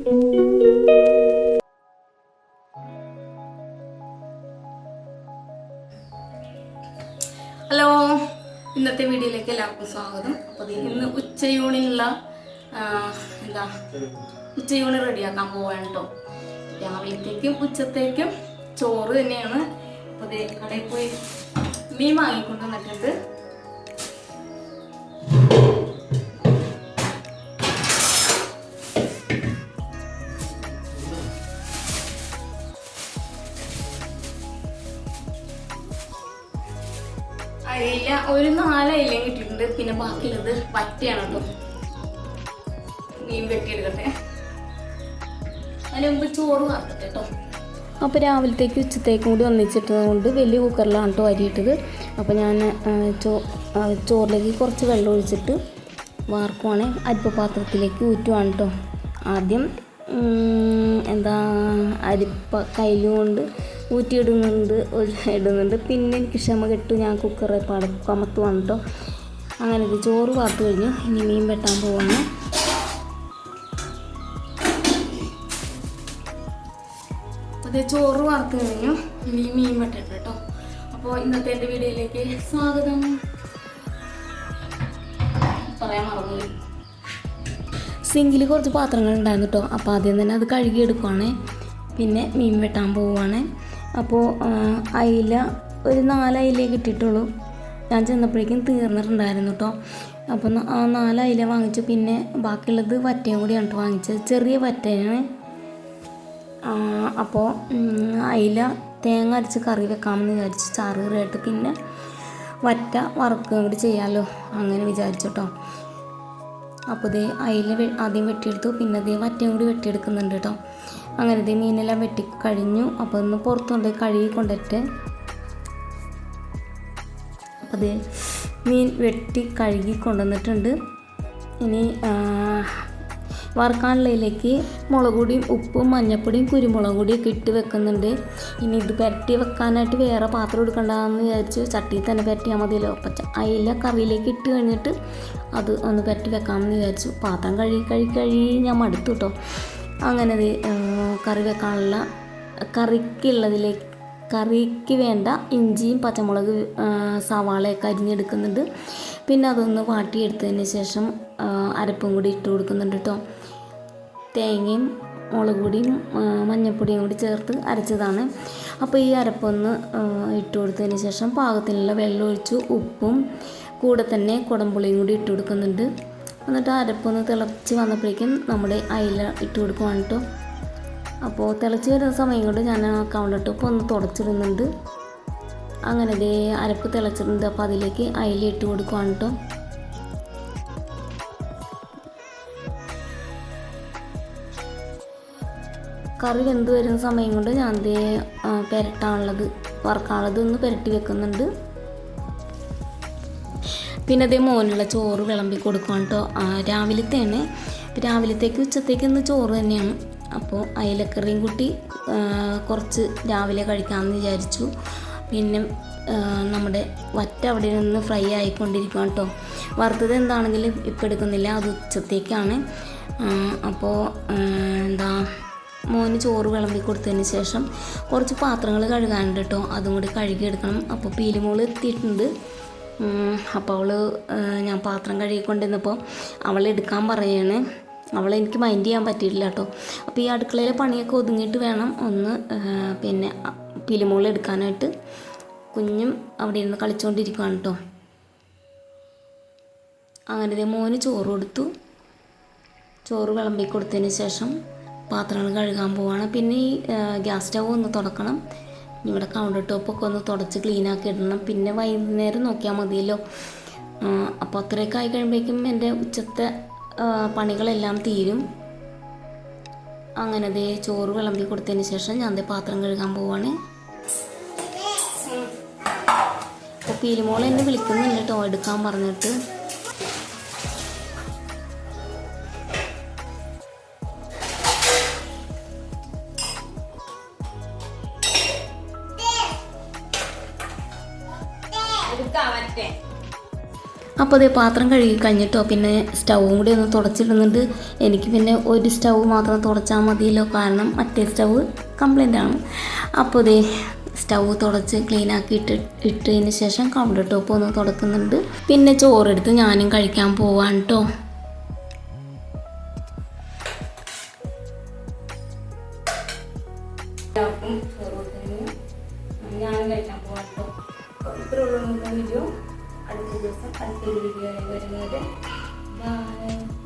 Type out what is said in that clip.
Hello, ഇന്നത്തെ വീഡിയോയിലേക്ക് എല്ലാവർക്കും സ്വാഗതം. അപ്പോൾ ഇന്ന് ഉച്ചയൂണിനുള്ള ഉച്ചയൂണ് റെഡിയാക്കാൻ പോവാണ് കേട്ടോ. രാവിലത്തേക്കും ഉച്ചത്തേക്കും ചോറ് തന്നെയാണ്. അപ്പോൾ കടയിൽ പോയി മീൻ വാങ്ങിക്കൊണ്ട് വന്നിട്ടുണ്ട്. അയില ഒരു 4 അയിലയും കിട്ടിയിട്ടുണ്ട്. പിന്നെ ബാക്കിയുള്ളത് വറ്റയാണ് കേട്ടോ. മീൻ വെട്ടിയെടുക്കട്ടെ. അതിന് മുമ്പ് ചോറ് വാർക്കട്ടെ കേട്ടോ. അപ്പോൾ രാവിലത്തേക്ക് ഉച്ചത്തേക്കും കൂടി ഒന്നിച്ചിട്ടതുകൊണ്ട് വലിയ കുക്കറിലാണ് കേട്ടോ അരിയിട്ടത്. അപ്പോൾ ഞാൻ ചോറിലേക്ക് കുറച്ച് വെള്ളം ഒഴിച്ചിട്ട് വാർക്കുവാണ്. അരിപ്പ പാത്രത്തിലേക്ക് ഊറ്റുവാണ് കേട്ടോ. ആദ്യം അരിപ്പ കയ്യിലുകൊണ്ട് ഇടുന്നുണ്ട്. പിന്നെ എനിക്ക് ക്ഷമ കെട്ടു, ഞാൻ കുക്കറെ കമത്തുവാണ് കേട്ടോ. അങ്ങനെ ഇത് ചോറ് വാർത്ത് കഴിഞ്ഞു. ഇനി മീൻ വെട്ടാൻ പോവാണ്. അതേ ചോറ് വാർത്ത് കഴിഞ്ഞു. ഇനി മീൻ വെട്ടട്ടെ കേട്ടോ. അപ്പോൾ ഇന്നത്തെ എൻ്റെ വീഡിയോയിലേക്ക് സ്വാഗതം. പറയാൻ മറന്നു, സിങ്കിൽ കുറച്ച് പാത്രങ്ങൾ ഉണ്ടായിരുന്നു കേട്ടോ. അപ്പോൾ ആദ്യം തന്നെ അത് കഴുകിയെടുക്കുവാണ്. പിന്നെ മീൻ വെട്ടാൻ പോവുകയാണ്. അപ്പോൾ അയില ഒരു 4 അയിലേ കിട്ടിയിട്ടുള്ളൂ. ഞാൻ ചെന്നപ്പോഴേക്കും തീർന്നിട്ടുണ്ടായിരുന്നു കേട്ടോ. അപ്പോൾ ആ 4 അയില വാങ്ങിച്ചു. പിന്നെ ബാക്കിയുള്ളത് വറ്റയും കൂടിയാണ് കേട്ടോ വാങ്ങിച്ചത്. ചെറിയ വറ്റയാണ്. അപ്പോൾ അയില തേങ്ങ അരച്ച് കറി വെക്കാമെന്ന് വിചാരിച്ചു, ചാറ് കറിയായിട്ട്. പിന്നെ വറ്റ വറുക്കുകയും കൂടി ചെയ്യാമല്ലോ, അങ്ങനെ വിചാരിച്ചു കേട്ടോ. അപ്പോൾ ഇതേ അയില ആദ്യം വെട്ടിയെടുത്തു. പിന്നെ അതേ വറ്റയും കൂടി വെട്ടിയെടുക്കുന്നുണ്ട് കേട്ടോ. അങ്ങനെ ഇതേ മീനെല്ലാം വെട്ടി കഴിഞ്ഞു. അപ്പോൾ ഒന്ന് പുറത്തുകൊണ്ട് കഴുകി കൊണ്ടിട്ട് അപ്പോൾ അതേ മീൻ വെട്ടി കഴുകി കൊണ്ടുവന്നിട്ടുണ്ട്. ഇനി വറുക്കാനുള്ളതിലേക്ക് മുളക് പൊടിയും ഉപ്പും മഞ്ഞൾപ്പൊടിയും കുരുമുളക് പൊടിയൊക്കെ ഇട്ട് വെക്കുന്നുണ്ട്. ഇനി ഇത് പുരട്ടി വെക്കാനായിട്ട് വേറെ പാത്രം എടുക്കണ്ടെന്ന് വിചാരിച്ച് ചട്ടിയിൽ തന്നെ പുരട്ടിയാൽ മതിയല്ലോ. അപ്പം അയില കറിയിലേക്ക് ഇട്ട് കഴിഞ്ഞിട്ട് അത് ഒന്ന് പുരട്ടി വെക്കാമെന്ന് വിചാരിച്ചു. പാത്രം കഴുകി ഞാൻ മടുത്തു കേട്ടോ. അങ്ങനെ കറി വെക്കാനുള്ള കറിക്ക് വേണ്ട ഇഞ്ചിയും പച്ചമുളക് സവാളയൊക്കെ അരിഞ്ഞെടുക്കുന്നുണ്ട്. പിന്നെ അതൊന്ന് വാട്ടിയെടുത്തതിന് ശേഷം അരപ്പും കൂടി ഇട്ട് കൊടുക്കുന്നുണ്ട് കേട്ടോ. തേങ്ങയും മുളക് പൊടിയും മഞ്ഞൾപ്പൊടിയും കൂടി ചേർത്ത് അരച്ചതാണ്. അപ്പോൾ ഈ അരപ്പൊന്ന് ഇട്ട് കൊടുത്തതിന് ശേഷം പാകത്തിനുള്ള വെള്ളം ഒഴിച്ചു. ഉപ്പും കൂടെ തന്നെ കുടംപുളിയും കൂടി ഇട്ട് കൊടുക്കുന്നുണ്ട്. എന്നിട്ട് അരപ്പൊന്ന് തിളച്ച് വന്നപ്പോഴേക്കും നമ്മുടെ അയില ഇട്ട് കൊടുക്കുവാണ് കേട്ടോ. അപ്പോൾ തിളച്ച് വരുന്ന സമയം കൊണ്ട് ഞാൻ ആ കൗണ്ടർ ടോപ്പ് ഒന്ന് തുടച്ചിടുന്നുണ്ട്. അങ്ങനെ ഇതേ അരപ്പ് തിളച്ചിട്ടുണ്ട്. അപ്പോൾ അതിലേക്ക് അയില ഇട്ട് കൊടുക്കുവാണ് കേട്ടോ. കറി വെന്ത് വരുന്ന സമയം കൊണ്ട് ഞാൻ വറുക്കാനുള്ളത് ഒന്ന് പുരട്ടി വെക്കുന്നുണ്ട്. പിന്നെ അതേ മോനുള്ള ചോറ് വിളമ്പി കൊടുക്കുകയാണ് കേട്ടോ. രാവിലത്തേക്ക് ഉച്ചത്തേക്ക് ഇന്ന് ചോറ് തന്നെയാണ്. അപ്പോൾ അയിലക്കറിയും കൂട്ടി കുറച്ച് രാവിലെ കഴിക്കാമെന്ന് വിചാരിച്ചു. പിന്നെ നമ്മുടെ വറ്റ അവിടെ നിന്ന് ഫ്രൈ ആയിക്കൊണ്ടിരിക്കുകയാണ് കേട്ടോ. വറുത്തത് എന്താണെങ്കിലും ഇപ്പം എടുക്കുന്നില്ല, അത് ഉച്ചത്തേക്കാണ്. അപ്പോൾ മോന് ചോറ് വിളമ്പി കൊടുത്തതിന് ശേഷം കുറച്ച് പാത്രങ്ങൾ കഴുകാനുണ്ട് കേട്ടോ. അതും കൂടി കഴുകിയെടുക്കണം. അപ്പോൾ പീലിമോൾ എത്തിയിട്ടുണ്ട്. അപ്പോൾ ഞാൻ പാത്രം കഴുകിക്കൊണ്ടിരുന്നപ്പോൾ അവളെടുക്കാൻ പറയുകയാണ്. അവളെനിക്ക് മൈൻഡ് ചെയ്യാൻ പറ്റിയിട്ടില്ല കേട്ടോ. അപ്പോൾ ഈ അടുക്കളയിലെ പണിയൊക്കെ ഒതുങ്ങിയിട്ട് വേണം ഒന്ന് പിന്നെ പീലിമോൾ എടുക്കാനായിട്ട്. കുഞ്ഞും അവിടെ ഇരുന്ന് കളിച്ചുകൊണ്ടിരിക്കുകയാണ് കേട്ടോ. അങ്ങനെ മോന് ചോറ് കൊടുത്തു. ചോറ് വിളമ്പി കൊടുത്തതിന് ശേഷം പാത്രങ്ങൾ കഴുകാൻ പോവാണ്. പിന്നെ ഈ ഗ്യാസ് സ്റ്റവ് ഒന്ന് തുടക്കണം. ഇവിടെ കൗണ്ടർ ടോപ്പൊക്കെ ഒന്ന് തുടച്ച് ക്ലീനാക്കി ഇടണം. പിന്നെ വൈകുന്നേരം നോക്കിയാൽ മതിയല്ലോ. അപ്പോൾ അത്രയൊക്കെ ആയി കഴിയുമ്പോഴേക്കും എൻ്റെ ഉച്ചത്തെ പണികളെല്ലാം തീരും. അങ്ങനെ ചോറ് വിളമ്പി കൊടുത്തതിന് ശേഷം ഞാൻ പാത്രം കഴുകാൻ പോവാണ്. അപ്പോൾ പീലിമോൾ എന്നെ വിളിക്കുന്നുണ്ട് കേട്ടോ, എടുക്കാൻ പറഞ്ഞിട്ട്. അപ്പോൾ അതേ പാത്രം കഴുകി കഴിഞ്ഞിട്ടോ പിന്നെ സ്റ്റൗവും കൂടി ഒന്ന് തുടച്ചിടുന്നുണ്ട്. എനിക്ക് പിന്നെ ഒരു സ്റ്റൗ മാത്രം തുടച്ചാൽ മതിയല്ലോ, കാരണം മറ്റേ സ്റ്റൗ കംപ്ലൈൻ്റ് ആണ്. അപ്പോൾ ഇതേ സ്റ്റൗ തുടച്ച് ക്ലീനാക്കി ഇട്ടതിന് ശേഷം കൗണ്ടർ ടോപ്പ് ഒന്ന് തുടക്കുന്നുണ്ട്. പിന്നെ ചോറെടുത്ത് ഞാനും കഴിക്കാൻ പോവാണ് കേട്ടോ. ഞാനും കഴിക്കാൻ പോവാണ് കേട്ടോ. ഇത്രയുള്ള വീഡിയോ അടുത്ത ദിവസം അടുത്തൊരു വീഡിയോ വരുന്നത്. ബൈ.